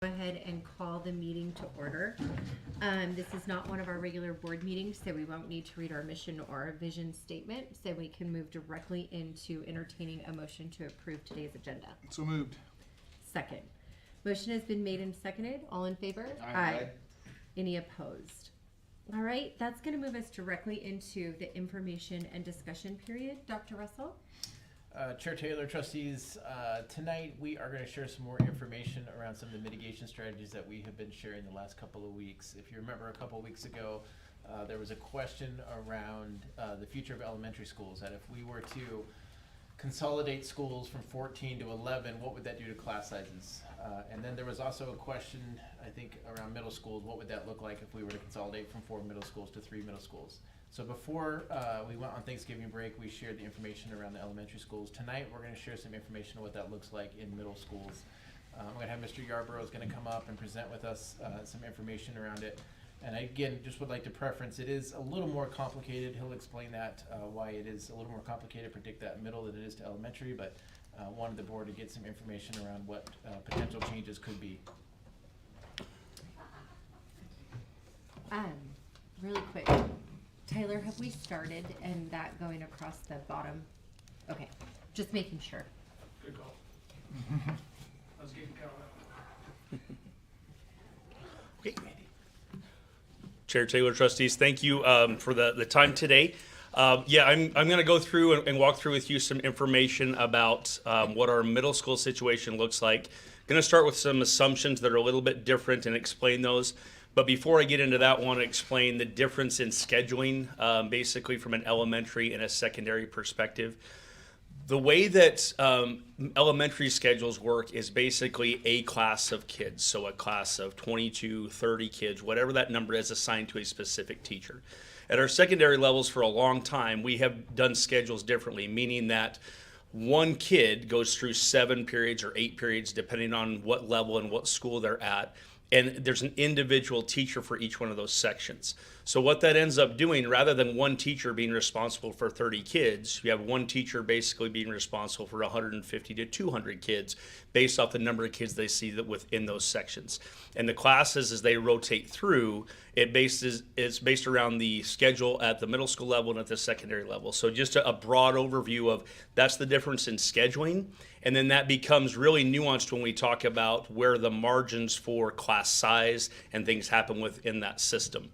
Go ahead and call the meeting to order. This is not one of our regular board meetings, so we won't need to read our mission or our vision statement, so we can move directly into entertaining a motion to approve today's agenda. So moved. Second. Motion has been made and seconded. All in favor? Aye. Any opposed? All right, that's going to move us directly into the information and discussion period. Dr. Russell? Chair Taylor, trustees, tonight we are going to share some more information around some of the mitigation strategies that we have been sharing the last couple of weeks. If you remember a couple of weeks ago, there was a question around the future of elementary schools, that if we were to consolidate schools from 14 to 11, what would that do to class sizes? And then there was also a question, I think, around middle schools. What would that look like if we were to consolidate from 4 middle schools to 3 middle schools? So before we went on Thanksgiving break, we shared the information around the elementary schools. Tonight, we're going to share some information on what that looks like in middle schools. I'm going to have Mr. Yarborough is going to come up and present with us some information around it. And I, again, just would like to preference, it is a little more complicated. He'll explain that, why it is a little more complicated to predict that middle than it is to elementary, but wanted the board to get some information around what potential changes could be. Really quick. Tyler, have we started and that going across the bottom? Okay, just making sure. Good call. I was getting count out. Okay. Chair Taylor, trustees, thank you for the time today. I'm going to go through and walk through with you some information about what our middle school situation looks like. Going to start with some assumptions that are a little bit different and explain those. But before I get into that, I want to explain the difference in scheduling, basically from an elementary and a secondary perspective. The way that elementary schedules work is basically a class of kids. So a class of 22, 30 kids, whatever that number is, assigned to a specific teacher. At our secondary levels for a long time, we have done schedules differently, meaning that one kid goes through 7 periods or 8 periods, depending on what level and what school they're at. And there's an individual teacher for each one of those sections. So what that ends up doing, rather than one teacher being responsible for 30 kids, you have one teacher basically being responsible for 150 to 200 kids based off the number of kids they see that within those sections. And the classes, as they rotate through, it's based around the schedule at the middle school level and at the secondary level. So just a broad overview of that's the difference in scheduling. And then that becomes really nuanced when we talk about where the margins for class size and things happen within that system.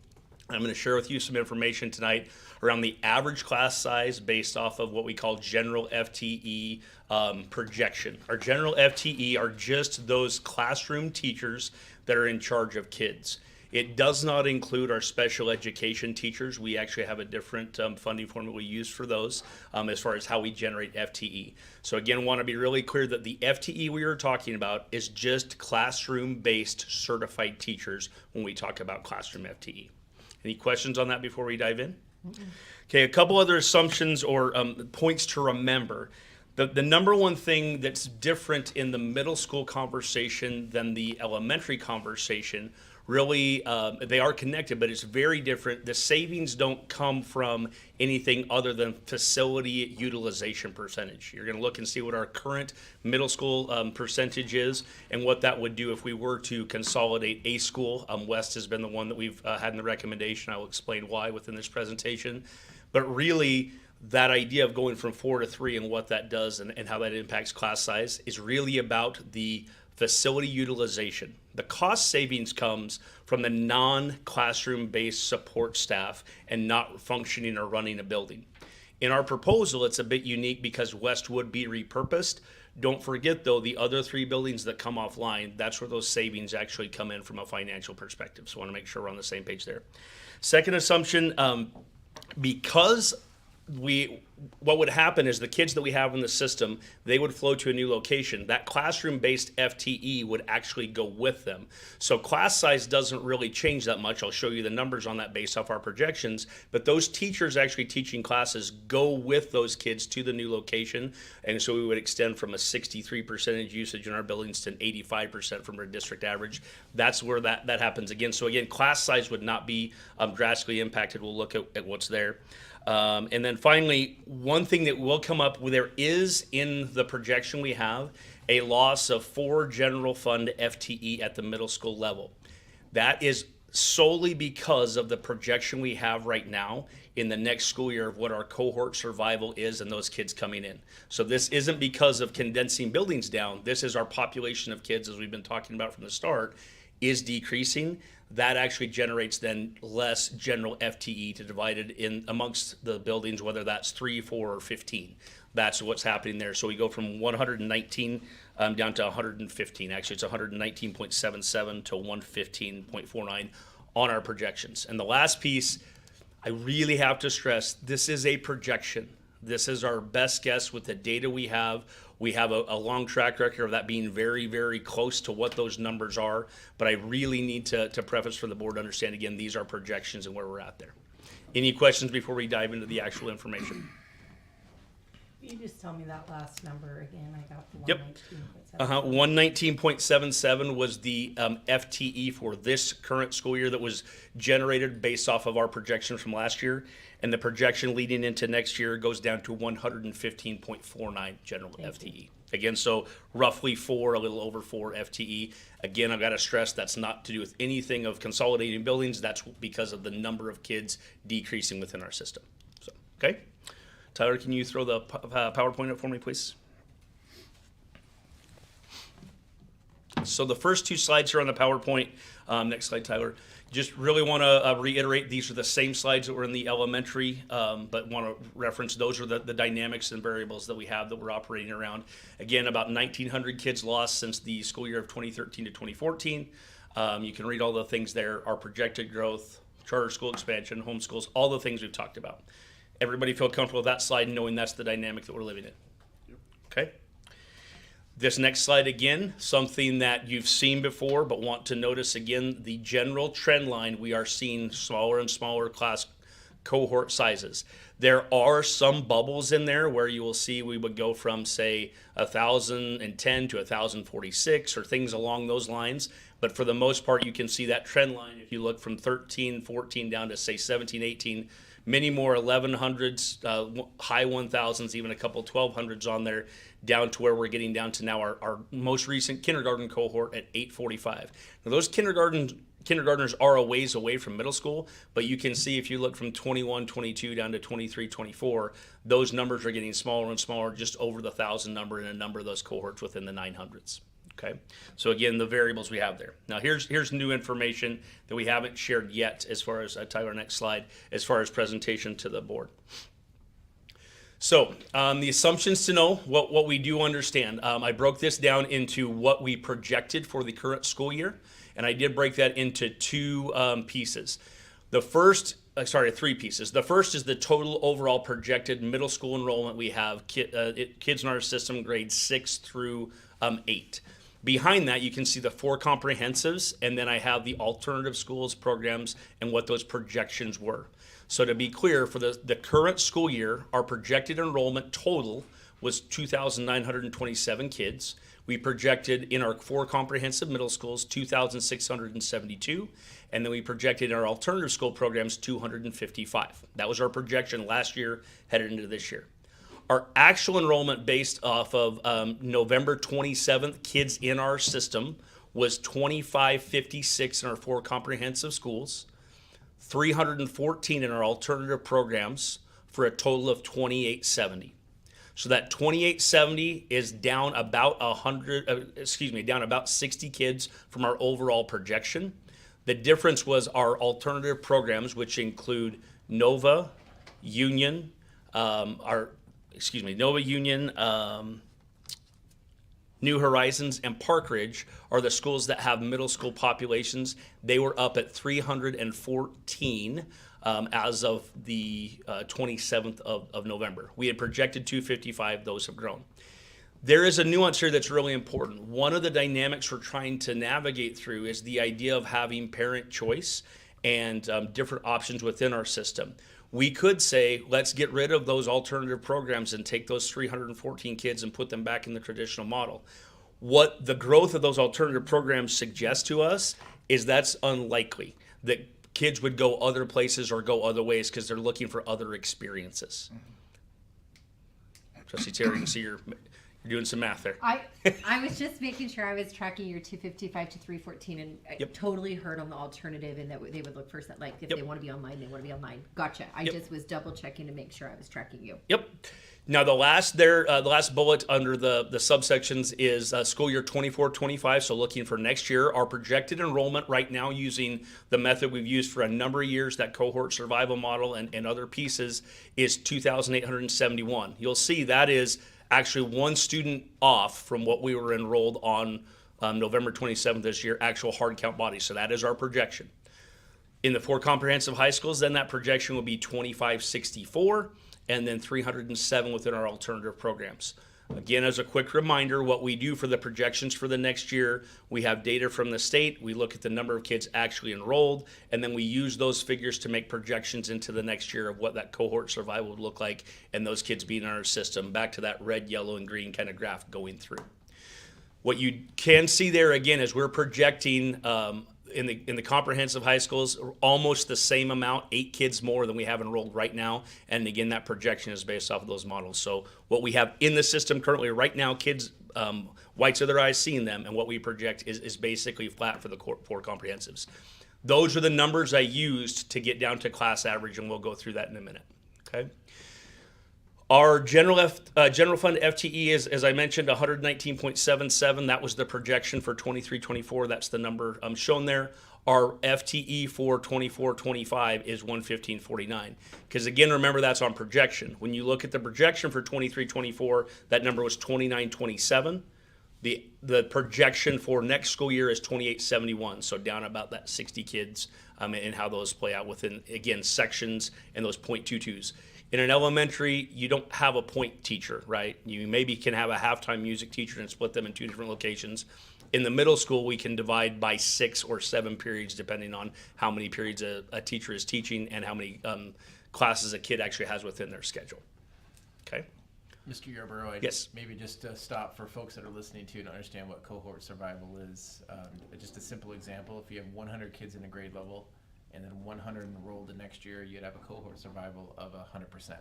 I'm going to share with you some information tonight around the average class size based off of what we call general FTE projection. Our general FTE are just those classroom teachers that are in charge of kids. It does not include our special education teachers. We actually have a different funding formula we use for those as far as how we generate FTE. So again, want to be really clear that the FTE we are talking about is just classroom-based certified teachers when we talk about classroom FTE. Any questions on that before we dive in? Okay, a couple other assumptions or points to remember. The number one thing that's different in the middle school conversation than the elementary conversation, really, they are connected, but it's very different. The savings don't come from anything other than facility utilization percentage. You're going to look and see what our current middle school percentage is and what that would do if we were to consolidate a school. West has been the one that we've had in the recommendation. I will explain why within this presentation. But really, that idea of going from 4 to 3 and what that does and how that impacts class size is really about the facility utilization. The cost savings comes from the non-classroom based support staff and not functioning or running a building. In our proposal, it's a bit unique because West would be repurposed. Don't forget though, the other 3 buildings that come offline, that's where those savings actually come in from a financial perspective. So I want to make sure we're on the same page there. Second assumption, because what would happen is the kids that we have in the system, they would flow to a new location. That classroom-based FTE would actually go with them. So class size doesn't really change that much. I'll show you the numbers on that based off our projections, but those teachers actually teaching classes go with those kids to the new location. And so we would extend from a 63% usage in our buildings to an 85% from our district average. That's where that happens again. So again, class size would not be drastically impacted. We'll look at what's there. And then finally, one thing that will come up there is in the projection we have a loss of 4 general fund FTE at the middle school level. That is solely because of the projection we have right now in the next school year of what our cohort survival is and those kids coming in. So this isn't because of condensing buildings down. This is our population of kids, as we've been talking about from the start, is decreasing. That actually generates then less general FTE to divide it in amongst the buildings, whether that's 3, 4, or 15. That's what's happening there. So we go from 119 down to 115. Actually, it's 119.77 to 115.49 on our projections. And the last piece, I really have to stress, this is a projection. This is our best guess with the data we have. We have a long track record of that being very, very close to what those numbers are. But I really need to preface for the board to understand, again, these are projections and where we're at there. Any questions before we dive into the actual information? Can you just tell me that last number again? I got the Yep. 119.7. 119.77 was the FTE for this current school year that was generated based off of our projection from last year. And the projection leading into next year goes down to 115.49 general FTE. Again, so roughly 4, a little over 4 FTE. Again, I've got to stress that's not to do with anything of consolidating buildings. That's because of the number of kids decreasing within our system. So, okay. Tyler, can you throw the PowerPoint up for me, please? So the first 2 slides here on the PowerPoint. Next slide, Tyler. Just really want to reiterate, these are the same slides that were in the elementary, but want to reference those are the dynamics and variables that we have that we're operating around. Again, about 1,900 kids lost since the school year of 2013 to 2014. You can read all the things there, our projected growth, charter school expansion, homeschools, all the things we've talked about. Everybody feel comfortable with that slide, knowing that's the dynamic that we're living in? Okay. This next slide, again, something that you've seen before, but want to notice again, the general trend line, we are seeing smaller and smaller class cohort sizes. There are some bubbles in there where you will see we would go from, say, 1,010 to 1,046 or things along those lines. But for the most part, you can see that trend line. If you look from 13, 14 down to, say, 17, 18, many more 1,100s, high 1,000s, even a couple 1,200s on there, down to where we're getting down to now our most recent kindergarten cohort at 845. Now those kindergartners are a ways away from middle school, but you can see if you look from 21, 22 down to 23, 24, those numbers are getting smaller and smaller, just over the 1,000 number in a number of those cohorts within the 900s. Okay, so again, the variables we have there. Now here's new information that we haven't shared yet as far as, Tyler, next slide, as far as presentation to the board. So the assumptions to know, what we do understand. I broke this down into what we projected for the current school year, and I did break that into 2 pieces. The first, 3 pieces. The first is the total overall projected middle school enrollment we have, kids in our system grades 6 through 8. Behind that, you can see the 4 comprehensives, and then I have the alternative schools programs and what those projections were. So to be clear, for the current school year, our projected enrollment total was 2,927 kids. We projected in our 4 comprehensive middle schools 2,672, and then we projected in our alternative school programs 255. That was our projection last year headed into this year. Our actual enrollment based off of November 27th kids in our system was 2,556 in our 4 comprehensive schools, 314 in our alternative programs, for a total of 2,870. So that 2,870 is down about down about 60 kids from our overall projection. The difference was our alternative programs, which include Nova, Union, Nova Union, New Horizons, and Park Ridge are the schools that have middle school populations. They were up at 314 as of the 27th of November. We had projected 255, those have grown. There is a nuance here that's really important. One of the dynamics we're trying to navigate through is the idea of having parent choice and different options within our system. We could say, let's get rid of those alternative programs and take those 314 kids and put them back in the traditional model. What the growth of those alternative programs suggests to us is that's unlikely, that kids would go other places or go other ways because they're looking for other experiences. Trustee Terry, you can see You're doing some math there. I was just making sure I was tracking your 255 to 314, and I Yep. totally heard on the alternative, and that they would look first at, like, if Yep. they want to be online, they want to be online. Gotcha. I Yep. just was double checking to make sure I was tracking you. Yep. Now the last bullet under the subsections is school year 24-25. So looking for next year, our projected enrollment right now using the method we've used for a number of years, that cohort survival model and other pieces, is 2,871. You'll see that is actually one student off from what we were enrolled on November 27th this year, actual hard count bodies. So that is our projection. In the 4 comprehensive high schools, then that projection will be 2,564, and then 307 within our alternative programs. Again, as a quick reminder, what we do for the projections for the next year, we have data from the state, we look at the number of kids actually enrolled, and then we use those figures to make projections into the next year of what that cohort survival would look like, and those kids being in our system, back to that red, yellow, and green kind of graph going through. What you can see there again is we're projecting in the comprehensive high schools almost the same amount, 8 kids more than we have enrolled right now. And again, that projection is based off of those models. So what we have in the system currently right now, kids, whites of their eyes seeing them, and what we project is basically flat for the 4 comprehensives. Those are the numbers I used to get down to class average, and we'll go through that in a minute. Okay. Our general fund FTE is, as I mentioned, 119.77. That was the projection for 23-24. That's the number shown there. Our FTE for 24-25 is 115.49. Because again, remember that's on projection. When you look at the projection for 23-24, that number was 29.27. The projection for next school year is 28.71. So down about that 60 kids, and how those play out within, again, sections and those .22s. In an elementary, you don't have a point teacher, right? You maybe can have a halftime music teacher and split them in 2 different locations. In the middle school, we can divide by 6 or 7 periods, depending on how many periods a teacher is teaching and how many classes a kid actually has within their schedule. Okay? Mr. Yarborough, Yes. maybe just stop for folks that are listening to and understand what cohort survival is. Just a simple example, if you have 100 kids in a grade level, and then 100 enrolled the next year, you'd have a cohort survival of 100%.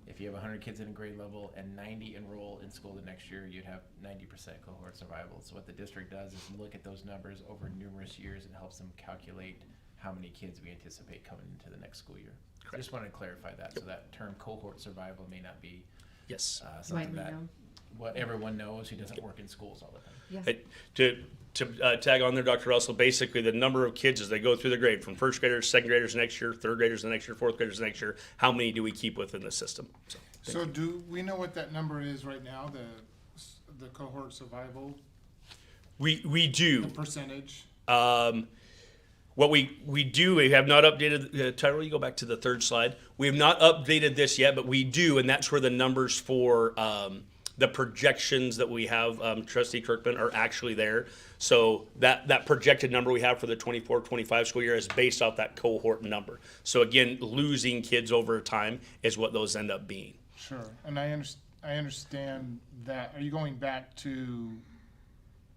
If you have 100 kids in a grade level and 90 enroll in school the next year, you'd have 90% cohort survival. So what the district does is look at those numbers over numerous years and helps them calculate how many kids we anticipate coming into the next school year. So I just wanted to clarify that. So that term cohort survival may not be Yes. something Widely that known. what everyone knows who doesn't work in schools all the time. Yeah. To tag on there, Dr. Russell, basically the number of kids as they go through the grade, from first graders, second graders next year, third graders the next year, fourth graders the next year, how many do we keep within the system? So do we know what that number is right now, the cohort survival, We the do. percentage? What we do, we have not updated, Tyler, you go back to the third slide. We have not updated this yet, but we do, and that's where the numbers for the projections that we have, Trustee Kirkman, are actually there. So that projected number we have for the 24-25 school year is based off that cohort number. So again, losing kids over time is what those end up being. Sure, and I understand that. Are you going back to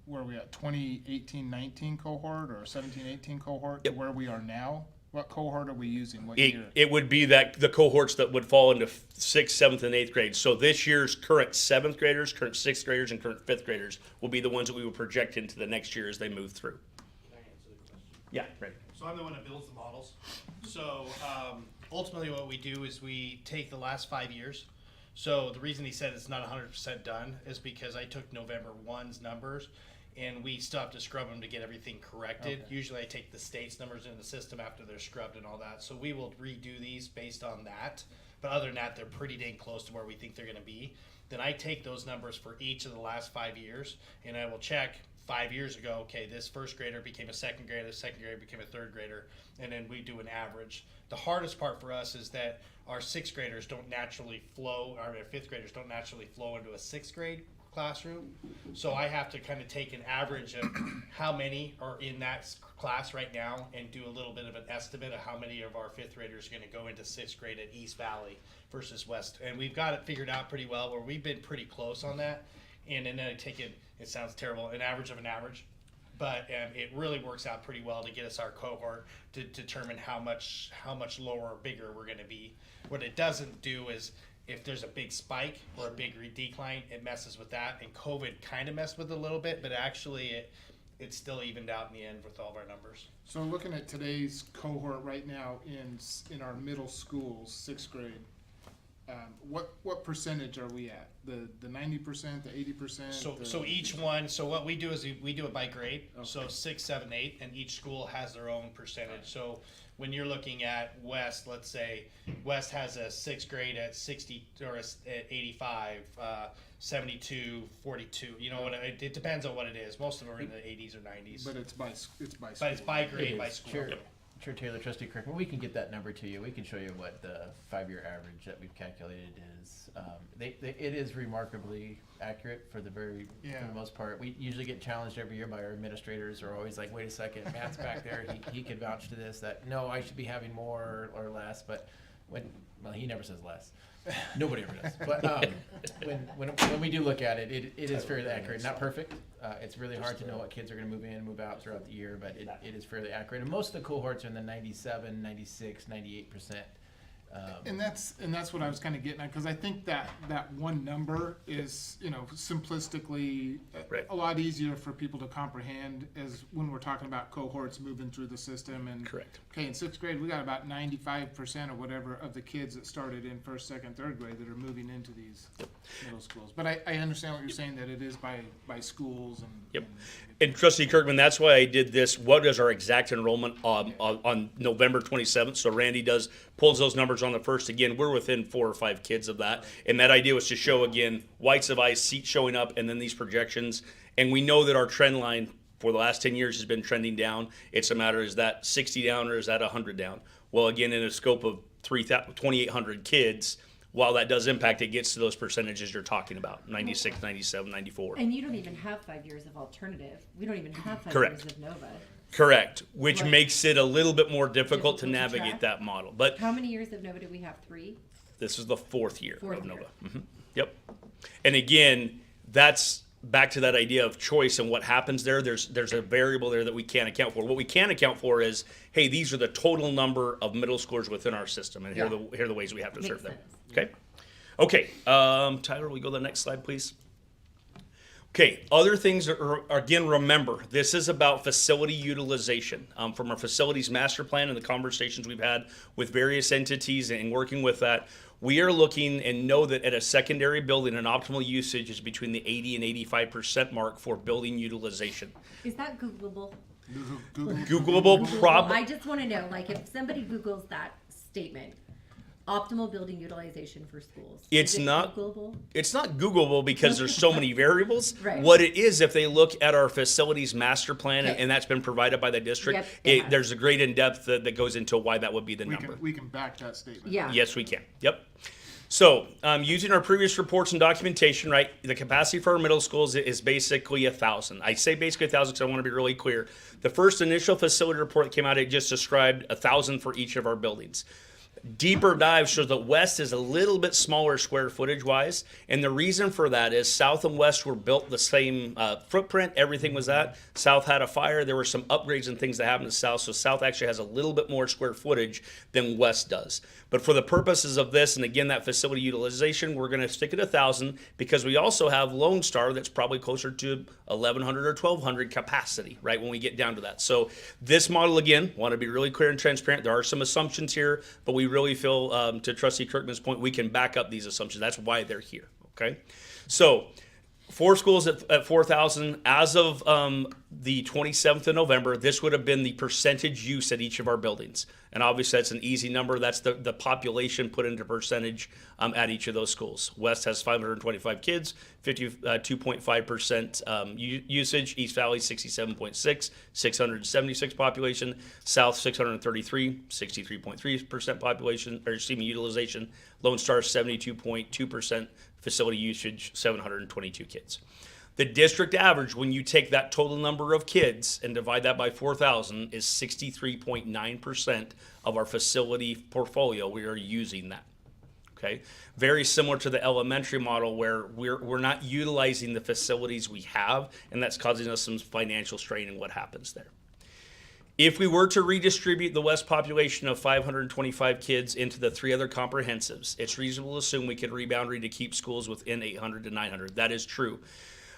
where are we at, 2018-19 cohort or 17-18 cohort to Yep. where we are now? What cohort are we using? What It, year? it would be that the cohorts that would fall into 6th, 7th, and 8th grade. So this year's current 7th graders, current 6th graders, and current 5th graders will be the ones that we would project into the next year as they move through. Can I answer the question? Yeah, right. So I'm the one that builds the models. So ultimately what we do is we take the last 5 years. So the reason he said it's not 100% done is because I took November 1's numbers and we still have to scrub them to get everything corrected. Okay. Usually I take the state's numbers in the system after they're scrubbed and all that. So we will redo these based on that. But other than that, they're pretty dang close to where we think they're going to be. Then I take those numbers for each of the last 5 years and I will check 5 years ago, okay, this first grader became a second grader, the second grader became a third grader, and then we do an average. The hardest part for us is that our 6th graders don't naturally flow, our 5th graders don't naturally flow into a 6th grade classroom. So I have to kind of take an average of how many are in that class right now and do a little bit of an estimate of how many of our 5th graders are going to go into 6th grade at East Valley versus West. And we've got it figured out pretty well where we've been pretty close on that. And then I take it sounds terrible, an average of an average. But it really works out pretty well to get us our cohort to determine how much lower or bigger we're going to be. What it doesn't do is if there's a big spike or a big decline, it messes with that. And COVID kind of messed with it a little bit, but actually it still evened out in the end with all of our numbers. So looking at today's cohort right now in our middle schools, 6th grade, what percentage are we at? The 90%, the 80%? So each one, so what we do is we do it by grade. So 6, 7, 8, and each school has their own percentage. So when you're looking at West, let's say West has a 6th grade at 60 or at 85, 72, 42. You know, it depends on what it is. Most of them are in the 80s or 90s. But it's by school. But it's by grade, It by is. school. Chair Taylor, Trustee Kirkman, we can get that number to you. We can show you what the 5-year average that we've calculated is. It is remarkably accurate for the for the most part. We usually get challenged every year by our administrators, who are always like, wait a second, Matt's back there, he could vouch to this, that, no, I should be having more or less, but he never says less. Nobody ever does. But when we do look at it, it is fairly accurate. Not perfect. It's really hard to know what kids are going to move in and move out throughout the year, but it is fairly accurate. And most of the cohorts are in the 97, 96, 98%. And that's what I was kind of getting at, because I think that one number is, simplistically a lot easier for people to comprehend as when we're talking about cohorts moving through the system. And Correct. Okay, in 6th grade, we got about 95% or whatever of the kids that started in 1st, 2nd, 3rd grade that are moving into these middle schools. But I understand what you're saying, that it is by schools and. Yep. And Trustee Kirkman, that's why I did this. What is our exact enrollment on November 27th? So Randy pulls those numbers on the 1st. Again, we're within 4 or 5 kids of that. And that idea was to show, again, whites of eyes, seats showing up, and then these projections. And we know that our trend line for the last 10 years has been trending down. It's a matter, is that 60 down or is that 100 down? Well, again, in a scope of 2,800 kids, while that does impact, it gets to those percentages you're talking about, 96, 97, 94. And you don't even have 5 years of alternative. We don't even have 5 Correct. years of Nova. Correct, which Right. makes it a little bit more difficult to Difficult to navigate track. that model. But How many years of Nova do we have? 3? this is the 4th year Fourth of year. Nova. Yep. And again, that's back to that idea of choice and what happens there. There's a variable there that we can't account for. What we can account for is, hey, these are the total number of middle schoolers within our system, and here are the ways we have to serve them. sense. Okay. Tyler, will we go to the next slide, please? Okay, other things are, again, remember, this is about facility utilization. From our facilities master plan and the conversations we've had with various entities and working with that, we are looking and know that at a secondary building, an optimal usage is between the 80 and 85% mark for building utilization. Is that Googleable? Googleable, I just want to know, like, if somebody Googles that statement, optimal building utilization for schools. It's is it not- Googleable? It's not Googleable because there's so many variables. Right. What it is, if they look at our facilities master plan, Okay. and that's been provided by the district, Yep, it has. there's a great in-depth that goes into why that would be the number. We can back that statement. Yeah. Yes, we can. Yep. So, using our previous reports and documentation, right, the capacity for our middle schools is basically 1,000. I say basically 1,000 because I want to be really clear. The first initial facility report that came out, it just described 1,000 for each of our buildings. Deeper dive shows that West is a little bit smaller square footage wise, and the reason for that is South and West were built the same footprint. Everything was that. South had a fire. There were some upgrades and things that happened to South, so South actually has a little bit more square footage than West does. But for the purposes of this, and again, that facility utilization, we're going to stick at 1,000 because we also have Lone Star that's probably closer to 1,100 or 1,200 capacity, right, when we get down to that. So this model, again, want to be really clear and transparent. There are some assumptions here, but we really feel, to Trustee Kirkman's point, we can back up these assumptions. That's why they're here, okay? So 4 schools at 4,000. As of the 27th of November, this would have been the percentage use at each of our buildings. And obviously, that's an easy number. That's the population put into percentage at each of those schools. West has 525 kids, 52.5% usage. East Valley, 67.6, 676 population. South, 633, 63.3% population, utilization. Lone Star, 72.2% facility usage, 722 kids. The district average, when you take that total number of kids and divide that by 4,000, is 63.9% of our facility portfolio. We are using that. Okay, very similar to the elementary model where we're not utilizing the facilities we have, and that's causing us some financial strain in what happens there. If we were to redistribute the West population of 525 kids into the 3 other comprehensives, it's reasonable to assume we could reboundary to keep schools within 800 to 900. That is true.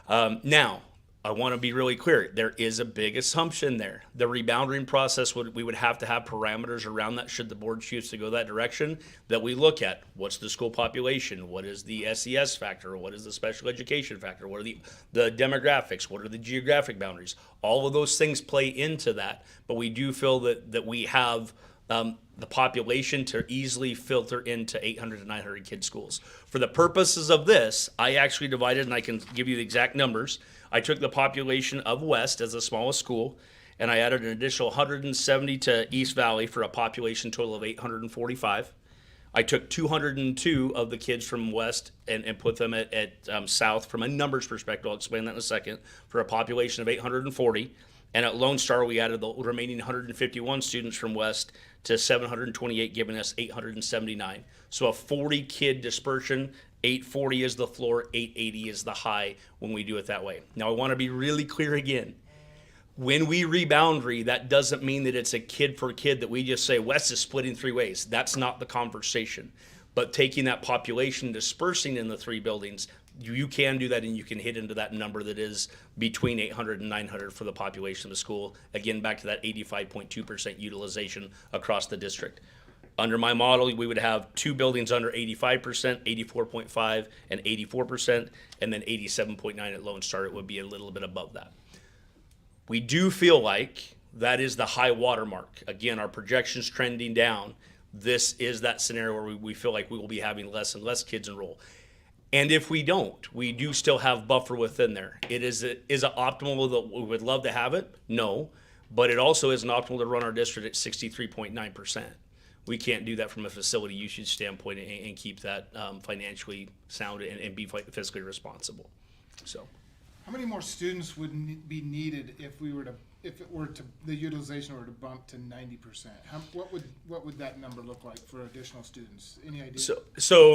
Now, I want to be really clear. There is a big assumption there. The rebounding process, we would have to have parameters around that should the board choose to go that direction that we look at. What's the school population? What is the SES factor? What is the special education factor? What are the demographics? What are the geographic boundaries? All of those things play into that, but we do feel that we have the population to easily filter into 800 to 900 kid schools. For the purposes of this, I actually divided, and I can give you the exact numbers. I took the population of West as the smallest school, and I added an additional 170 to East Valley for a population total of 845. I took 202 of the kids from West and put them at South from a numbers perspective. I'll explain that in a second, for a population of 840. And at Lone Star, we added the remaining 151 students from West to 728, giving us 879. So a 40 kid dispersion. 840 is the floor, 880 is the high when we do it that way. Now, I want to be really clear again. When we reboundary, that doesn't mean that it's a kid for kid that we just say West is splitting 3 ways. That's not the conversation. But taking that population, dispersing in the 3 buildings, you can do that, and you can hit into that number that is between 800 and 900 for the population of the school. Again, back to that 85.2% utilization across the district. Under my model, we would have 2 buildings under 85%, 84.5, and 84%, and then 87.9 at Lone Star. It would be a little bit above that. We do feel like that is the high water mark. Again, our projections trending down. This is that scenario where we feel like we will be having less and less kids enroll. And if we don't, we do still have buffer within there. Is it optimal that we would love to have it? No, but it also isn't optimal to run our district at 63.9%. We can't do that from a facility usage standpoint and keep that financially sound and be fiscally responsible. So, How many more students would be needed if the utilization were to bump to 90%? What would that number look like for additional students? Any idea?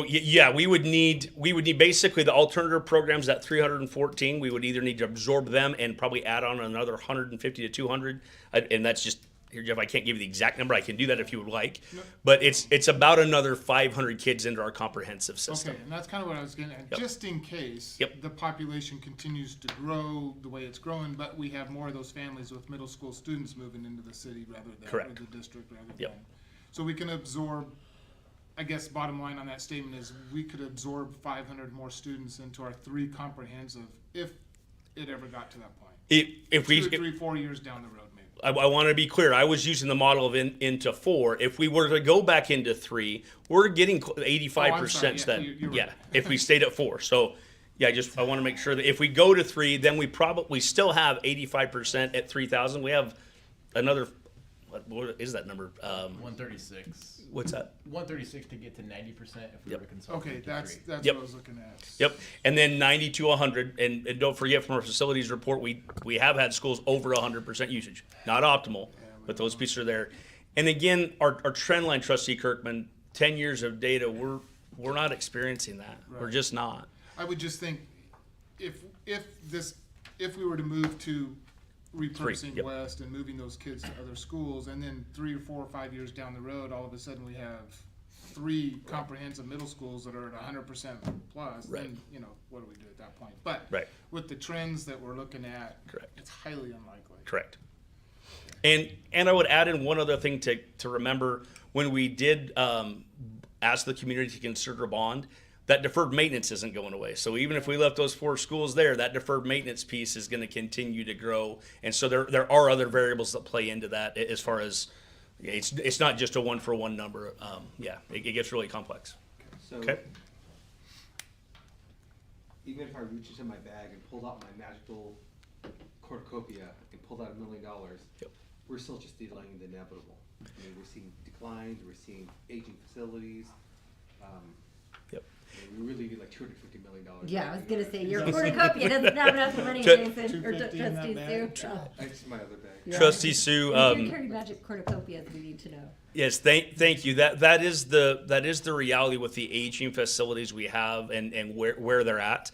Yeah, we would need basically the alternative programs at 314. We would either need to absorb them and probably add on another 150 to 200, and that's just. Here, Jeff, I can't give you the exact number. I can do that if you would like, but it's about another 500 kids into our comprehensive system. Okay, and that's kind of what I was getting at. Yep. Just in case Yep. the population continues to grow the way it's growing, but we have more of those families with middle school students moving into the city rather than Correct. or the district rather Yep. than. So we can absorb. I guess bottom line on that statement is we could absorb 500 more students into our 3 comprehensive if it ever got to that point. If we 2 or 3, 4 years down the road, maybe. I want to be clear. I was using the model of into 4. If we were to go back into 3, we're getting 85% sorry. then. You're Yeah, right. if we stayed at 4. So, yeah, I want to make sure that if we go to 3, then we still have 85% at 3,000. We have another. What is that number? 136. What's that? 136 to get to 90% if we Yep. were to consolidate. Okay, to that's 3. what Yep. I was looking at. Yep, and then 90 to 100, and don't forget from our facilities report, we have had schools over 100% usage. Not optimal, but those pieces are there. And again, our trend line, Trustee Kirkman, 10 years of data, we're not experiencing that. We're Right. just not. I would just think if we were to move to repurposing yep. West and moving those kids to other schools, and then 3 or 4 or 5 years down the road, all of a sudden we have 3 comprehensive middle schools that are at 100% plus, Right. then, what do we do at that point? But Right. with the trends that we're looking at, Correct. it's highly unlikely. Correct. And I would add in one other thing to remember when we did ask the community to consider a bond, that deferred maintenance isn't going away. So even if we left those 4 schools there, that deferred maintenance piece is going to continue to grow. And so there are other variables that play into that as far as it's not just a 1-for-1 number. It gets really complex. So, Okay. even if I reached into my bag and pulled out my magical cornucopia and pulled out $1 million, Yep. we're still just delaying the inevitable. I mean, we're seeing declines, we're seeing aging facilities. Yep. We really need like $250 million. Yeah, I was gonna say, your Is that- cornucopia doesn't have enough money, Tru- Jason, or 250 in that Trustee bag? Sue. It's my other bag. Yeah. Trustee Sue. If you carry magic cornucopias, we need to know. Yes, thank you. That is the reality with the aging facilities we have and where they're at.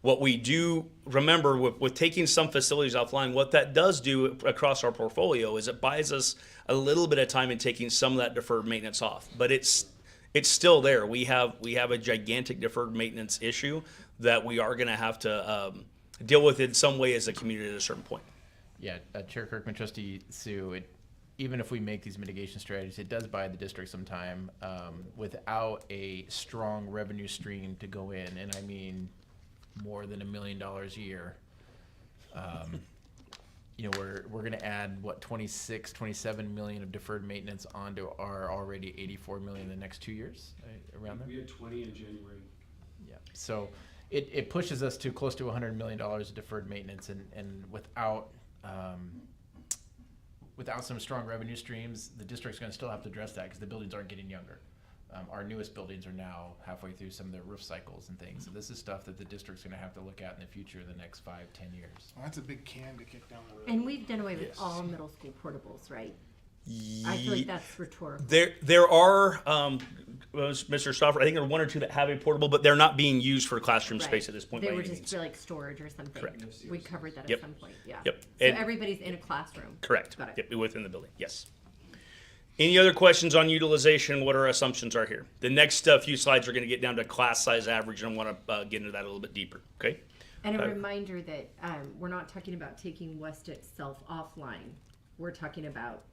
What we do remember with taking some facilities offline, what that does do across our portfolio is it buys us a little bit of time in taking some of that deferred maintenance off. But it's still there. We have a gigantic deferred maintenance issue that we are going to have to deal with in some way as a community at a certain point. Yeah, Chair Kirkman, Trustee Sue, even if we make these mitigation strategies, it does buy the district some time without a strong revenue stream to go in, and I mean more than $1 million a year. We're going to add, 26, 27 million of deferred maintenance onto our already 84 million in the next 2 years, around there? We had 20 in January. Yeah, so it pushes us to close to $100 million of deferred maintenance, and without some strong revenue streams, the district's going to still have to address that because the buildings aren't getting younger. Our newest buildings are now halfway through some of their roof cycles and things. So this is stuff that the district's going to have to look at in the future, the next 5-10 years. Well, that's a big can to kick down the road. And we've done away with all middle school portables, right? I feel like that's rhetorical. There are, Mr. Stoffer, I think there are 1 or 2 that have a portable, but they're not being used for classroom Right. space at this point. They by were any just means. for like storage or something. Correct. We covered that Yep. at some point, yeah. Yep. So And- everybody's in a classroom. Correct. Got it. Yep, within the building, yes. Any other questions on utilization, what our assumptions are here? The next few slides are going to get down to class size average, and I want to get into that a little bit deeper, okay? And a reminder that we're not talking about taking West itself offline. We're talking about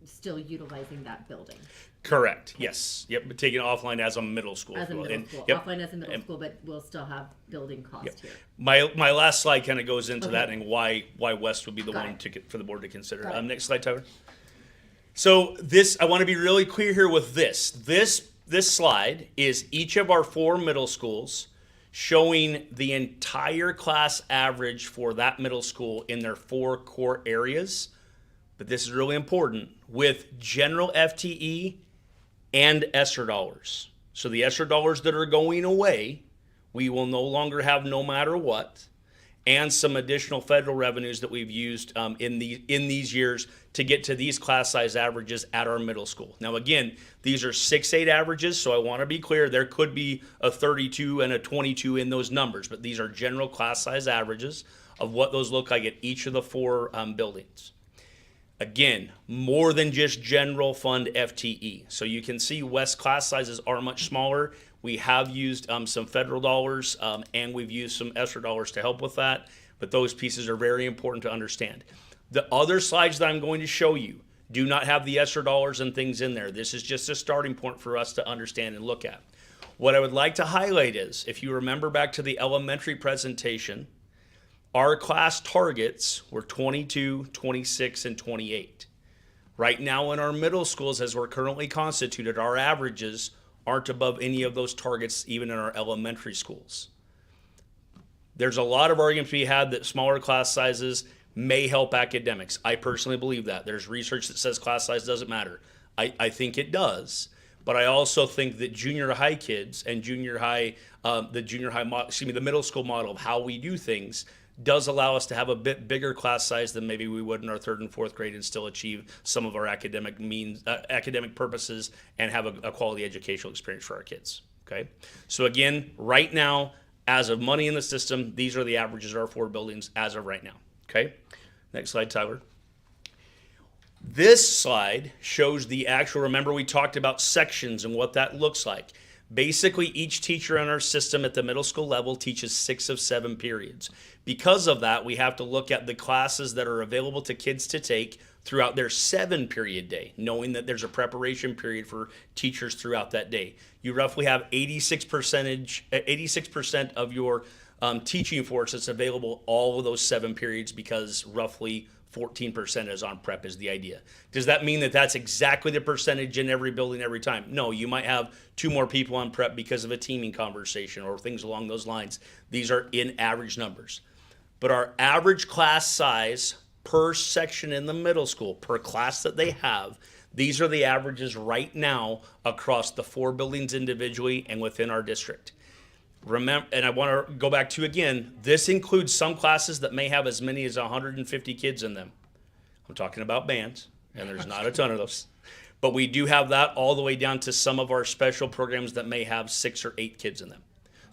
still utilizing that building Correct, yes. Yep, but taking it offline as a middle school. as a if you will. middle And- school. yep. Offline as a middle And- school, but we'll still have building cost here. My last slide kind of goes into Okay. that and why West would be the Got one it. for the board to consider. Got it. Next slide, Tyler. So this, I want to be really clear here with this. This slide is each of our 4 middle schools showing the entire class average for that middle school in their 4 core areas. But this is really important with general FTE and ESSER dollars. So the ESSER dollars that are going away, we will no longer have no matter what, and some additional federal revenues that we've used in these years to get to these class size averages at our middle school. Now again, these are 6-8 averages, so I want to be clear, there could be a 32 and a 22 in those numbers, but these are general class size averages of what those look like at each of the 4 buildings. Again, more than just general fund FTE. So you can see West class sizes are much smaller. We have used some federal dollars and we've used some ESSER dollars to help with that, but those pieces are very important to understand. The other slides that I'm going to show you do not have the ESSER dollars and things in there. This is just a starting point for us to understand and look at. What I would like to highlight is, if you remember back to the elementary presentation, our class targets were 22, 26, and 28. Right now in our middle schools, as we're currently constituted, our averages aren't above any of those targets, even in our elementary schools. There's a lot of arguments to be had that smaller class sizes may help academics. I personally believe that. There's research that says class size doesn't matter. I think it does. But I also think that junior high kids and the middle school model of how we do things does allow us to have a bit bigger class size than maybe we would in our 3rd and 4th grade and still achieve some of our academic purposes and have a quality educational experience for our kids. Okay, so again, right now, as of money in the system, these are the averages of our 4 buildings as of right now. Okay, next slide, Tyler. This slide shows the actual, remember we talked about sections and what that looks like. Basically, each teacher in our system at the middle school level teaches 6 of 7 periods. Because of that, we have to look at the classes that are available to kids to take throughout their 7-period day, knowing that there's a preparation period for teachers throughout that day. You roughly have 86% of your teaching force that's available all of those 7 periods because roughly 14% is on prep is the idea. Does that mean that that's exactly the percentage in every building every time? No, you might have 2 more people on prep because of a teaming conversation or things along those lines. These are in average numbers. But our average class size per section in the middle school, per class that they have, these are the averages right now across the 4 buildings individually and within our district. Remember, and I want to go back to again, this includes some classes that may have as many as 150 kids in them. I'm talking about bands, and there's not a ton of those. But we do have that all the way down to some of our special programs that may have 6 or 8 kids in them.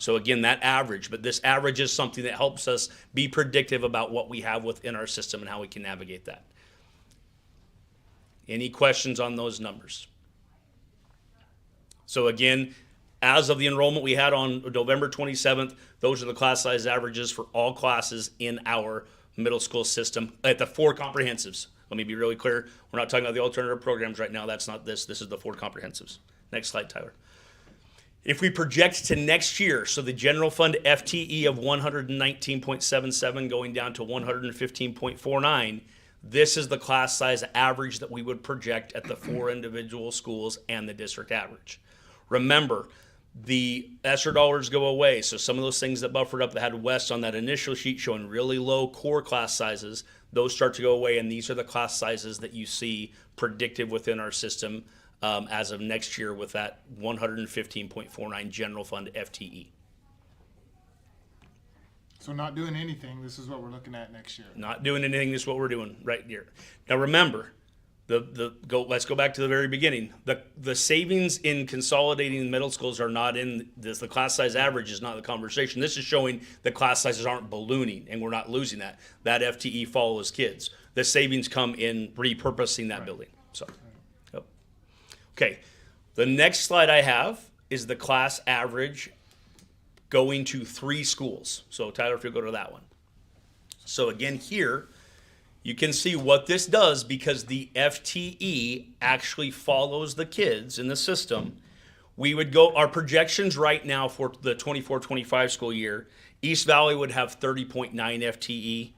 So again, that average, but this average is something that helps us be predictive about what we have within our system and how we can navigate that. Any questions on those numbers? So again, as of the enrollment we had on November 27th, those are the class size averages for all classes in our middle school system at the 4 comprehensives. Let me be really clear. We're not talking about the alternative programs right now. That's not this. This is the 4 comprehensives. Next slide, Tyler. If we project to next year, so the general fund FTE of 119.77 going down to 115.49, this is the class size average that we would project at the 4 individual schools and the district average. Remember, the ESSER dollars go away, so some of those things that buffered up that had West on that initial sheet showing really low core class sizes, those start to go away, and these are the class sizes that you see predictive within our system as of next year with that 115.49 general fund FTE. So not doing anything, this is what we're looking at next year. Not doing anything, this is what we're doing right here. Now remember, let's go back to the very beginning. The savings in consolidating middle schools are not in this. The class size average is not the conversation. This is showing the class sizes aren't ballooning and we're not losing that. That FTE follows kids. The savings come in repurposing that building. So, yep. Okay. The next slide I have is the class average going to 3 schools. So Tyler, if you'll go to that one. So again here, you can see what this does because the FTE actually follows the kids in the system. We would go, our projections right now for the 24-25 school year, East Valley would have 30.9 FTE,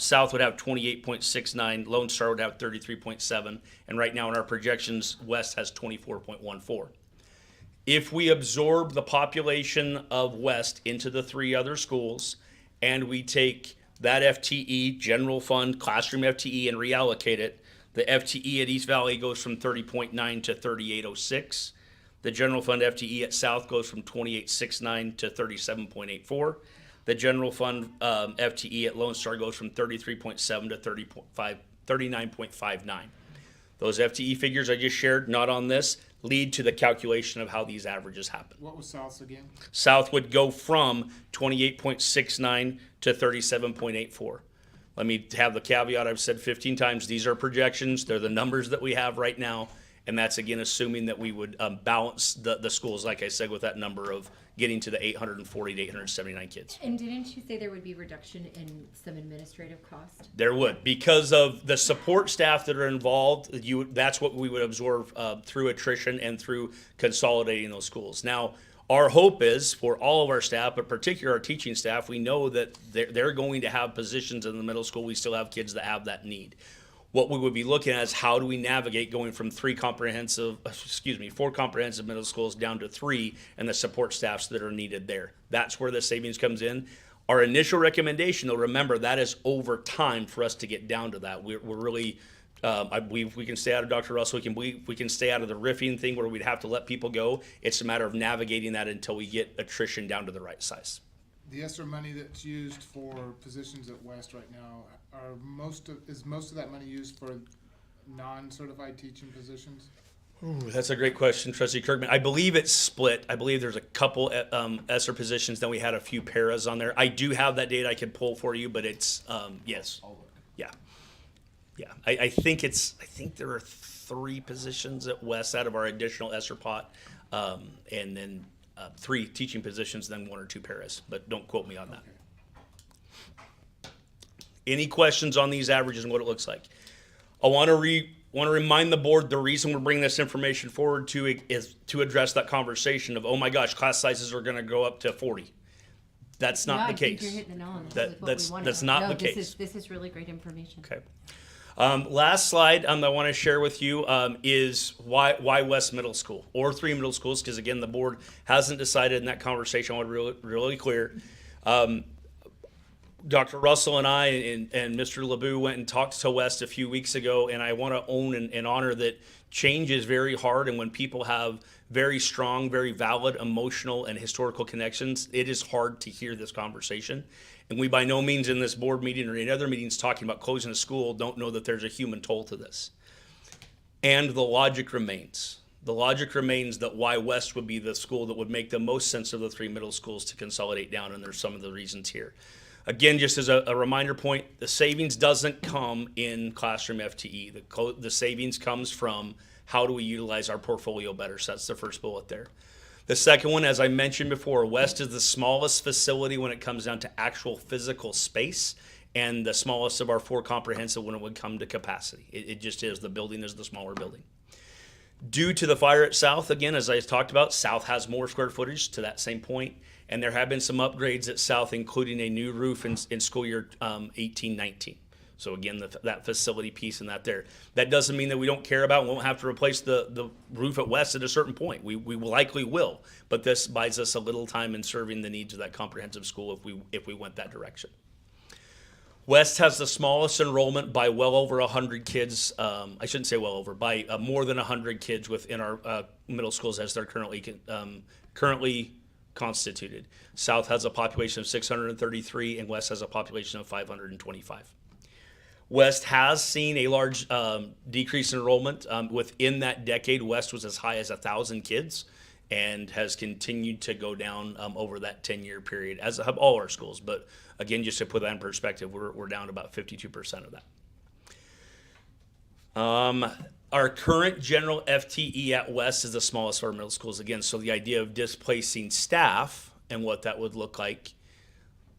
South would have 28.69, Lone Star would have 33.7, and right now in our projections, West has 24.14. If we absorb the population of West into the 3 other schools and we take that FTE, general fund, classroom FTE, and reallocate it, the FTE at East Valley goes from 30.9 to 3806. The general fund FTE at South goes from 2869 to 37.84. The general fund FTE at Lone Star goes from 33.7 to 39.59. Those FTE figures I just shared, not on this, lead to the calculation of how these averages happen. What was South's again? South would go from 28.69 to 37.84. Let me have the caveat I've said 15 times. These are projections. They're the numbers that we have right now. And that's, again, assuming that we would balance the schools, like I said, with that number of getting to the 840 to 879 kids. And didn't you say there would be reduction in some administrative cost? There would. Because of the support staff that are involved, that's what we would absorb through attrition and through consolidating those schools. Now, our hope is for all of our staff, but particularly our teaching staff, we know that they're going to have positions in the middle school. We still have kids that have that need. What we would be looking at is how do we navigate going from 4 comprehensive middle schools down to 3 and the support staffs that are needed there. That's where the savings comes in. Our initial recommendation, though, remember, that is over time for us to get down to that. We're really, we can stay out of Dr. Russell. We can stay out of the riffing thing where we'd have to let people go. It's a matter of navigating that until we get attrition down to the right size. The ESSER money that's used for positions at West right now, is most of that money used for non-certified teaching positions? Ooh, that's a great question, Trustee Kirkman. I believe it's split. I believe there's a couple ESSER positions, then we had a few paras on there. I do have that data I could pull for you, but it's, yes. Yeah. Yeah, I think there are 3 positions at West out of our additional ESSER pot, and then 3 teaching positions, then 1 or 2 paras, but don't quote me on that. Any questions on these averages and what it looks like? I want to remind the board the reason we're bringing this information forward is to address that conversation of, oh my gosh, class sizes are going to go up to 40. That's not the case. I think you're hitting the nail on the head with what we wanted. That's not the case. This is really great information. Okay. Last slide I want to share with you is why West Middle School or 3 middle schools, because again the board hasn't decided in that conversation. I want to be really clear. Dr. Russell and I and Mr. LeBou went and talked to West a few weeks ago, and I want to own and honor that change is very hard, and when people have very strong, very valid emotional and historical connections, it is hard to hear this conversation. And we by no means in this board meeting or in other meetings talking about closing a school don't know that there's a human toll to this. And the logic remains. the logic remains that why West would be the school that would make the most sense of the three middle schools to consolidate down, and there's some of the reasons here. Again, just as a reminder point, the savings doesn't come in classroom FTE. The savings comes from how do we utilize our portfolio better. So that's the first bullet there. The second one, as I mentioned before, West is the smallest facility when it comes down to actual physical space, and the smallest of our four comprehensive when it would come to capacity. It just is. The building is the smaller building. Due to the fire at South, again, as I talked about, South has more square footage to that same point, and there have been some upgrades at South, including a new roof in school year 18-19. So again, that facility piece and that there. That doesn't mean that we don't care about and won't have to replace the roof at West at a certain point. We likely will, but this buys us a little time in serving the needs of that comprehensive school if we went that direction. West has the smallest enrollment by well over 100 kids. I shouldn't say well over, by more than 100 kids within our middle schools as they're currently constituted. South has a population of 633 and West has a population of 525. West has seen a large decrease in enrollment. Within that decade, West was as high as 1,000 kids and has continued to go down over that 10-year period, as have all our schools. But again, just to put that in perspective, we're down about 52% of that. Our current general FTE at West is the smallest of our middle schools. Again, so the idea of displacing staff and what that would look like,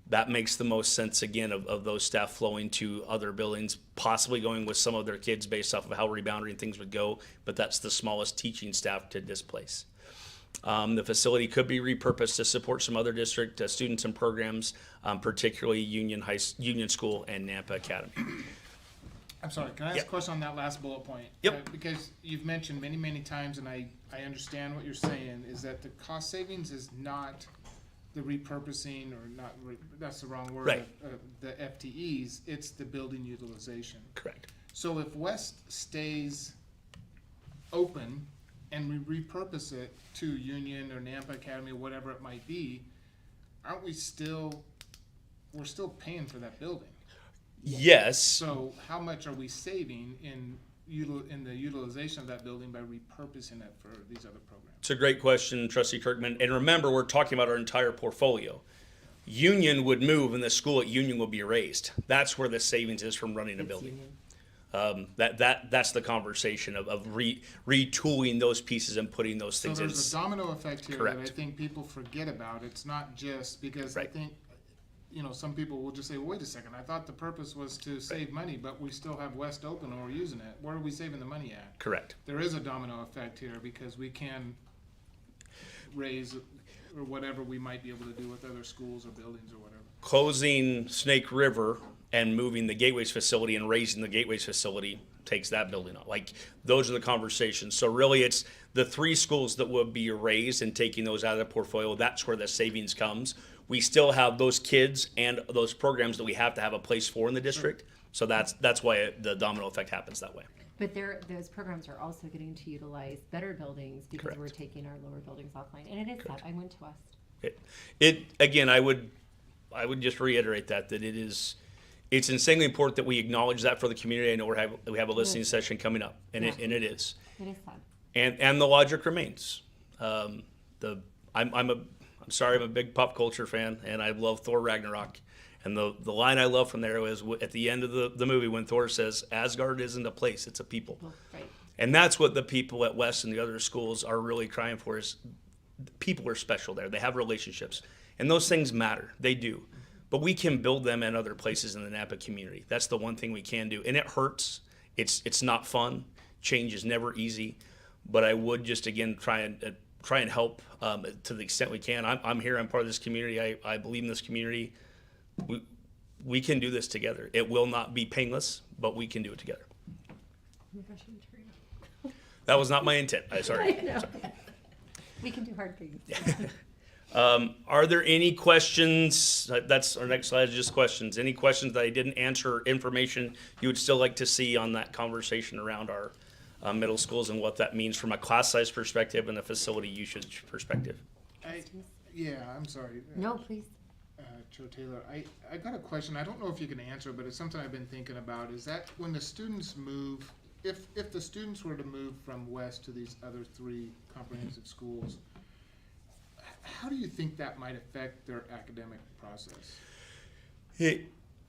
that makes the most sense, again, of those staff flowing to other buildings, possibly going with some of their kids based off of how rebounding things would go, but that's the smallest teaching staff to displace. The facility could be repurposed to support some other district students and programs, particularly Union School and Nampa Academy. I'm sorry, can I ask a question on that last bullet point? Yep. Because you've mentioned many, many times, and I understand what you're saying, is that the cost savings is not the repurposing, or not, that's the wrong word, Right. the FTEs, it's the building utilization. Correct. So if West stays open and we repurpose it to Union or Nampa Academy or whatever it might be, aren't we we're still paying for that building? Yes. So how much are we saving in the utilization of that building by repurposing it for these other programs? It's a great question, Trustee Kirkman. And remember, we're talking about our entire portfolio. Union would move and the school at Union will be erased. That's where the savings is from running a building. That's the conversation of retooling those pieces and putting those So things in. there's a domino effect here that I Correct. think people forget about. It's not just because I Right. think, some people will just say, well, wait a second, I thought the purpose was to save money, but we still have West open and we're using it. Where are we saving the money at? Correct. There is a domino effect here because we can raise or whatever we might be able to do with other schools or buildings or whatever. Closing Snake River and moving the Gateways facility and raising the Gateways facility takes that building out. Like, those are the conversations. So really it's the three schools that would be erased and taking those out of the portfolio. That's where the savings comes. We still have those kids and those programs that we have to have a place for in the district. So that's why the domino effect happens that way. But those programs are also getting to utilize better buildings because Correct. we're taking our lower buildings offline. And it is that. I went to West. It again, I would just reiterate that it's insanely important that we acknowledge that for the community. I know we have a listening session coming up, and it is. It is sad. And the logic remains. I'm sorry, I'm a big pop culture fan, and I love Thor Ragnarok. And the line I love from there is at the end of the movie when Thor says, "Asgard isn't a place; it's a people." Well, right. And that's what the people at West and the other schools are really crying for: is people are special there. They have relationships, and those things matter. They do. But we can build them in other places in the Nampa community. That's the one thing we can do, and it hurts. It's not fun. Change is never easy. But I would just again try and help to the extent we can. I'm here. I'm part of this community. I believe in this community. We can do this together. It will not be painless, but we can do it together. Oh my gosh, I'm turning. That was not my intent. Sorry. I know. We can do hard things. Are there any questions? That's our next slide is just questions. Any questions that I didn't answer, information you would still like to see on that conversation around our middle schools and what that means from a class size perspective and a facility usage perspective? I'm sorry. No, please. Chair Taylor, I got a question. I don't know if you can answer, but it's something I've been thinking about. Is that when the students move if the students were to move from west to these other 3 comprehensive schools, how do you think that might affect their academic process?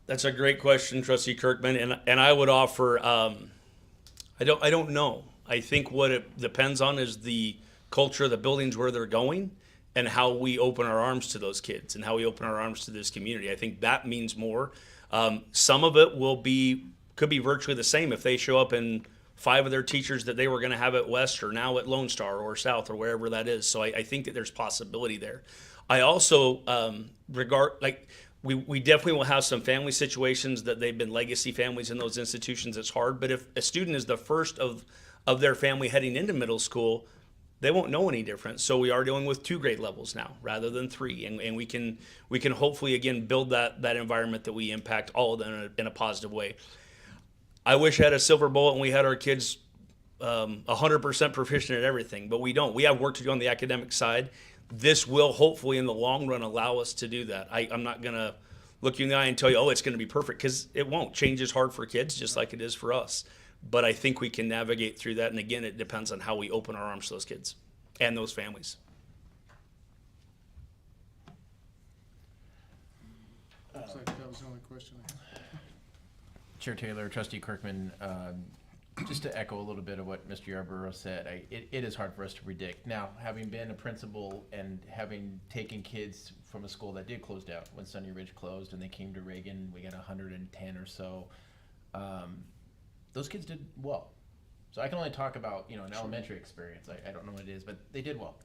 That's a great question, Trustee Kirkman, and I would offer, I don't know. I think what it depends on is the culture of the buildings where they're going and how we open our arms to those kids and how we open our arms to this community. I think that means more. Some of it could be virtually the same if they show up and 5 of their teachers that they were going to have at West are now at Lone Star or South or wherever that is. So I think that there's possibility there. I also we definitely will have some family situations that they've been legacy families in those institutions. It's hard, but if a student is the first of their family heading into middle school, they won't know any different. So we are dealing with 2 grade levels now rather than 3, and we can hopefully again build that environment that we impact all of them in a positive way. I wish I had a silver bullet and we had our kids 100% proficient at everything, but we don't. We have work to do on the academic side. This will hopefully in the long run allow us to do that. I'm not going to look you in the eye and tell you, oh, it's going to be perfect, because it won't. Change is hard for kids just like it is for us. But I think we can navigate through that. And again, it depends on how we open our arms to those kids and those families. Looks like that was the only question I had. Chair Taylor, Trustee Kirkman, just to echo a little bit of what Mr. Yarborough said, it is hard for us to predict. Now, having been a principal and having taken kids from a school that did close down when Sunny Ridge closed and they came to Reagan, we got 110 or so. Those kids did well. So I can only talk about, an elementary experience. I don't know what it is, but they did well.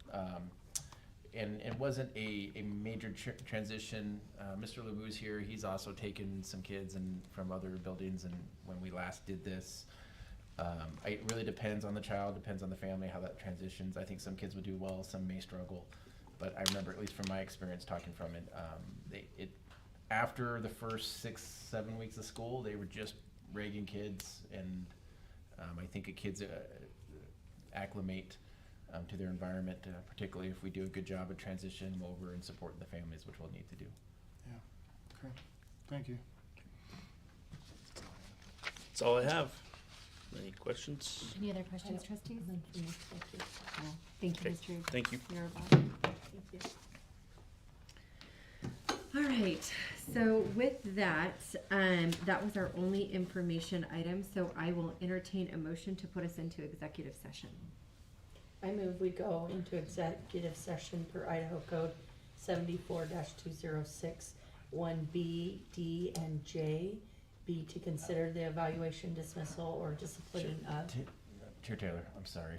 And it wasn't a major transition. Mr. LeBou's here. He's also taken some kids from other buildings, and when we last did this, it really depends on the child, depends on the family, how that transitions. I think some kids would do well, some may struggle. But I remember, at least from my experience talking from it, after the first 6-7 weeks of school, they were just Reagan kids, and I think kids acclimate to their environment, particularly if we do a good job of transitioning them over and supporting the families, which we'll need to do. Yeah, okay, thank you. That's all I have. Any questions? Any other questions, trustees? Thank you, Okay, Mr. thank you. Yarborough. All right, so with that, that was our only information item, so I will entertain a motion to put us into executive session. I move we go into executive session per Idaho Code 74-206, 1B, D, and J. B, to consider the evaluation, dismissal, or disciplining of. Chair Taylor, I'm sorry.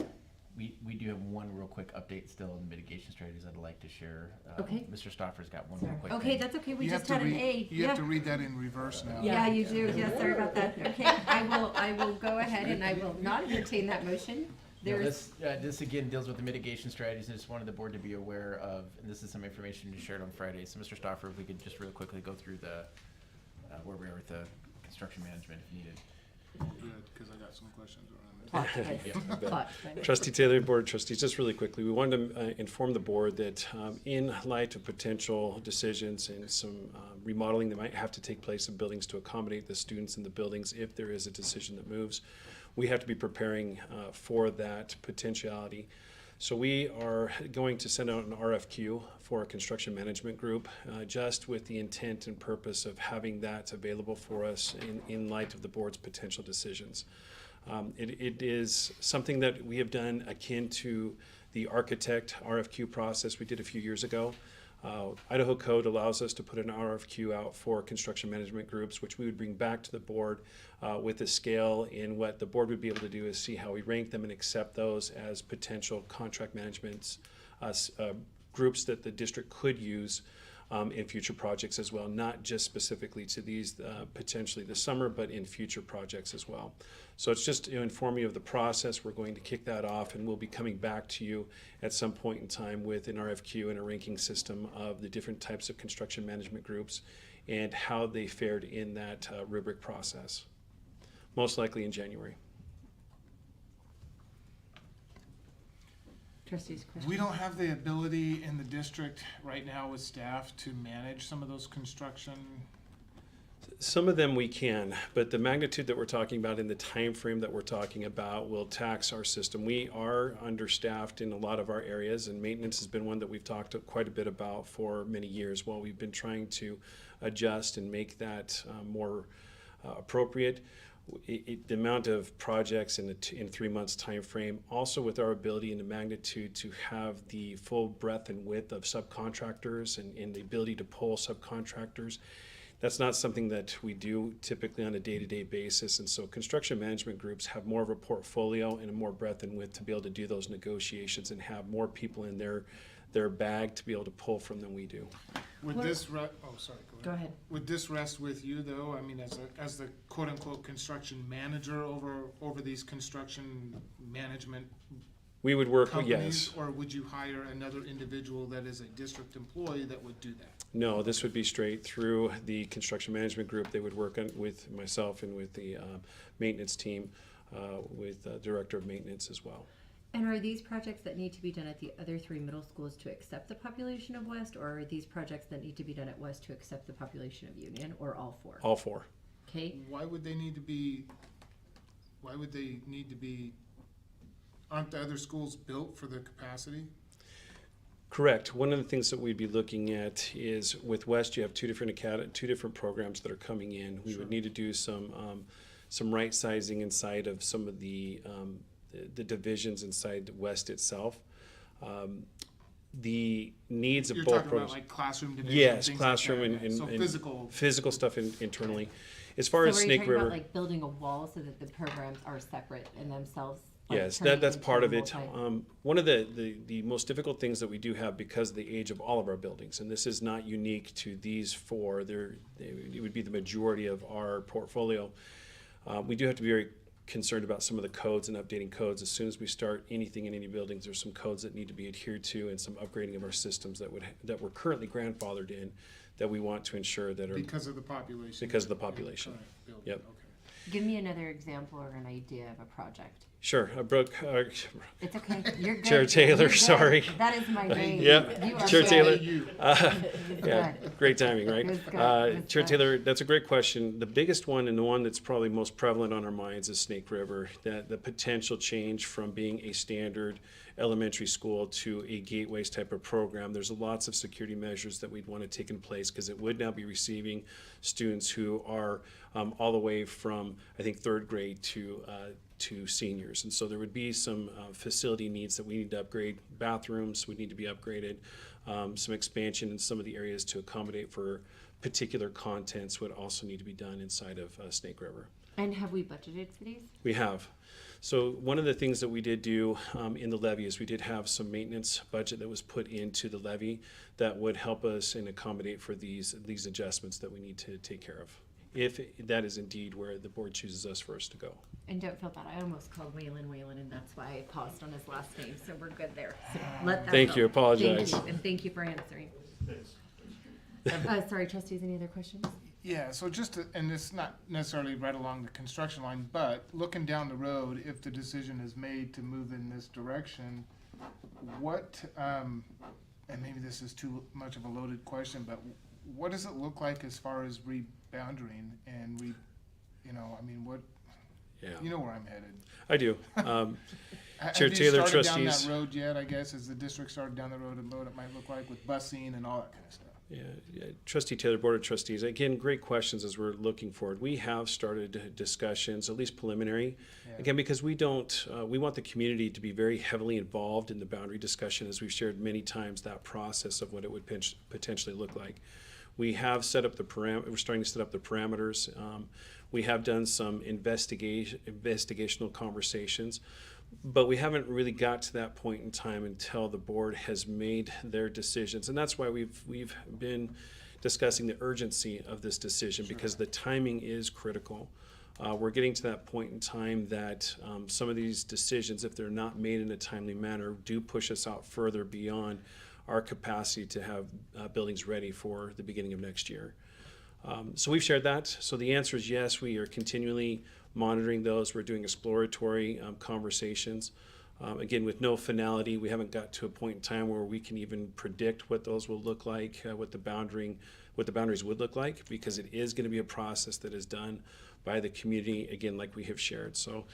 We do have one real quick update still in mitigation strategies I'd like to share. Okay. Mr. Stoffer's got one real quick Okay, thing. that's okay, we You just have had to an read- A. You have to read that in reverse now. Yeah, you do, yeah, sorry about that. Okay, I will go ahead and I will not entertain that motion. No, There's, this again deals with the mitigation strategies. I just wanted the board to be aware of, and this is some information you shared on Friday. So Mr. Stoffer, if we could just real quickly go through the, where we are with the construction management if needed. Good, because I got some questions around it. plot. Trustee Taylor, Board of Trustees, just really quickly, we wanted to inform the board that in light of potential decisions and some remodeling that might have to take place in buildings to accommodate the students in the buildings, if there is a decision that moves, we have to be preparing for that potentiality. So we are going to send out an RFQ for a construction management group, just with the intent and purpose of having that available for us in light of the board's potential decisions. It is something that we have done akin to the architect RFQ process we did a few years ago. Idaho Code allows us to put an RFQ out for construction management groups, which we would bring back to the board with a scale. In what the board would be able to do is see how we rank them and accept those as potential contract management groups that the district could use in future projects as well, not just specifically to these potentially this summer, but in future projects as well. So it's just to inform you of the process. We're going to kick that off, and we'll be coming back to you at some point in time with an RFQ and a ranking system of the different types of construction management groups and how they fared in that rubric process, most likely in January. Trustees, question? We don't have the ability in the district right now with staff to manage some of those construction. Some of them we can, but the magnitude that we're talking about and the time frame that we're talking about will tax our system. We are understaffed in a lot of our areas, and maintenance has been one that we've talked quite a bit about for many years while we've been trying to adjust and make that more appropriate. The amount of projects in 3 months time frame, also with our ability and the magnitude to have the full breadth and width of subcontractors and the ability to pull subcontractors, that's not something that we do typically on a day-to-day basis. And so construction management groups have more of a portfolio and a more breadth and width to be able to do those negotiations and have more people in their bag to be able to pull from than we do. Would this, oh, sorry, Go ahead. Would this rest with you, though? I mean, as the quote-unquote construction manager over these construction management We would work, companies? yes. Or would you hire another individual that is a district employee that would do that? No, this would be straight through the construction management group. They would work with myself and with the maintenance team, with director of maintenance as well. And are these projects that need to be done at the other 3 middle schools to accept the population of West, or are these projects that need to be done at West to accept the population of Union, or all 4? All 4. Okay. Why would they need to be, aren't the other schools built for the capacity? Correct. One of the things that we'd be looking at is with West, you have two different programs that are coming in. We would need to do some right sizing inside of some of the divisions inside West itself. The needs of You're both talking about programs. like classroom division? Yes, things classroom like that, and so physical stuff internally. As far So as are you Snake talking River. about like building a wall so that the programs are separate in themselves? like Yes, turning that's into part of it. multi- One of the most difficult things that we do have because of the age of all of our buildings, and this is not unique to these 4, it would be the majority of our portfolio. We do have to be very concerned about some of the codes and updating codes. As soon as we start anything in any buildings, there's some codes that need to be adhered to and some upgrading of our systems that we're currently grandfathered in that we want to ensure that are Because of the population? because of the population. Current building, Yep. okay. Give me another example or an idea of a project. Sure, Brooke, It's okay. You're good. Chair Taylor, You're good. sorry. That is my name. Yep, You are Chair good. Taylor. You. Yeah, Good. great timing, right? It was good. It was Chair good. Taylor, that's a great question. The biggest one and the one that's probably most prevalent on our minds is Snake River, that the potential change from being a standard elementary school to a gateways type of program. There's lots of security measures that we'd want to take in place because it would now be receiving students who are all the way from, I think, 3rd grade to seniors. And so there would be some facility needs that we need to upgrade. Bathrooms would need to be upgraded. Some expansion in some of the areas to accommodate for particular contents would also need to be done inside of Snake River. And have we budgeted for these? We have. So one of the things that we did do in the levy is we did have some maintenance budget that was put into the levy that would help us and accommodate for these adjustments that we need to take care of, if that is indeed where the board chooses us for us to go. And don't feel bad. I almost called Waylon, and that's why I paused on his last name. So we're good there. So let that Thank go. you. Apologize. Thank you, and thank you for answering. Sorry, trustees. Any other questions? Yeah, so and it's not necessarily right along the construction line, but looking down the road, if the decision is made to move in this direction, what, and maybe this is too much of a loaded question, but what does it look like as far as rebounding and what, Yeah, you know where I'm headed. I do. Have Chair you Taylor, started down trustees. that road yet, I guess? Has the district started down the road and what it might look like with busing and all that kind of stuff? Yeah, Trustee Taylor, Board of Trustees, again, great questions as we're looking forward. We have started discussions, at least preliminary, Yeah. again, because we want the community to be very heavily involved in the boundary discussion, as we've shared many times, that process of what it would potentially look like. We have set up we're starting to set up the parameters. We have done some investigational conversations, but we haven't really got to that point in time until the board has made their decisions. And that's why we've been discussing the urgency of this decision, because the timing is critical. We're getting to that point in time that some of these decisions, if they're not made in a timely manner, do push us out further beyond our capacity to have buildings ready for the beginning of next year. So we've shared that. So the answer is yes, we are continually monitoring those. We're doing exploratory conversations. Again, with no finality, we haven't got to a point in time where we can even predict what those will look like, what the what the boundaries would look like, because it is going to be a process that is done by the community, again, like we have shared. So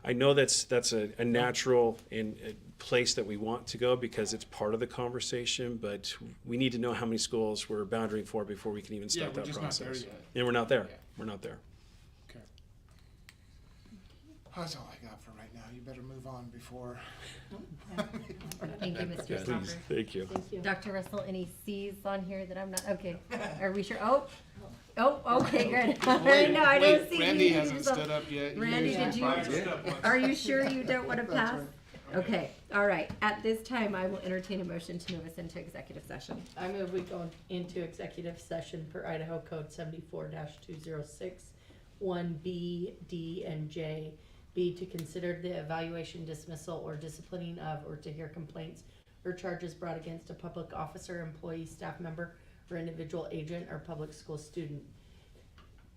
I know that's a natural and a place that we want to go because it's part of the conversation, but we need to know how many schools we're boundarying for before we can even start we're that just not there process. yet. And we're not there. Yeah. We're not there. Okay. That's all I got for right now. You better move on before. Thank you, Mr. Please, Stopper. thank you. Thank you. Dr. Russell, any C's on here that I'm not, okay. Are we sure? Oh, okay, good. No, I don't see. Randy you. hasn't stood up yet. He Randy, usually did you? finds- Are you sure you don't want to pass? Okay, all right. At this time, I will entertain a motion to move us into executive session. I move we go into executive session per Idaho Code 74-206, 1B, D, and J. B, to consider the evaluation, dismissal, or disciplining of, or to hear complaints or charges brought against a public officer, employee, staff member, or individual agent or public school student.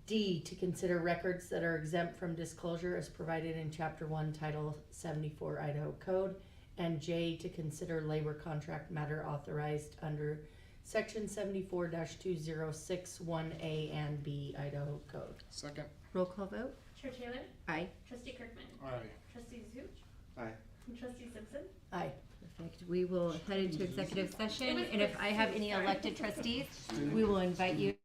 D, to consider records that are exempt from disclosure as provided in Chapter 1, Title 74 Idaho Code. And J, to consider labor contract matter authorized under Section 74-206, 1A and B Idaho Code. Second. Roll call vote. Chair Taylor? Aye. Trustee Kirkman? Aye. Trustee Zuch? Aye. And Trustee Simpson? Aye. Perfect. We will head into executive session, and if I have any elected trustees, we will invite you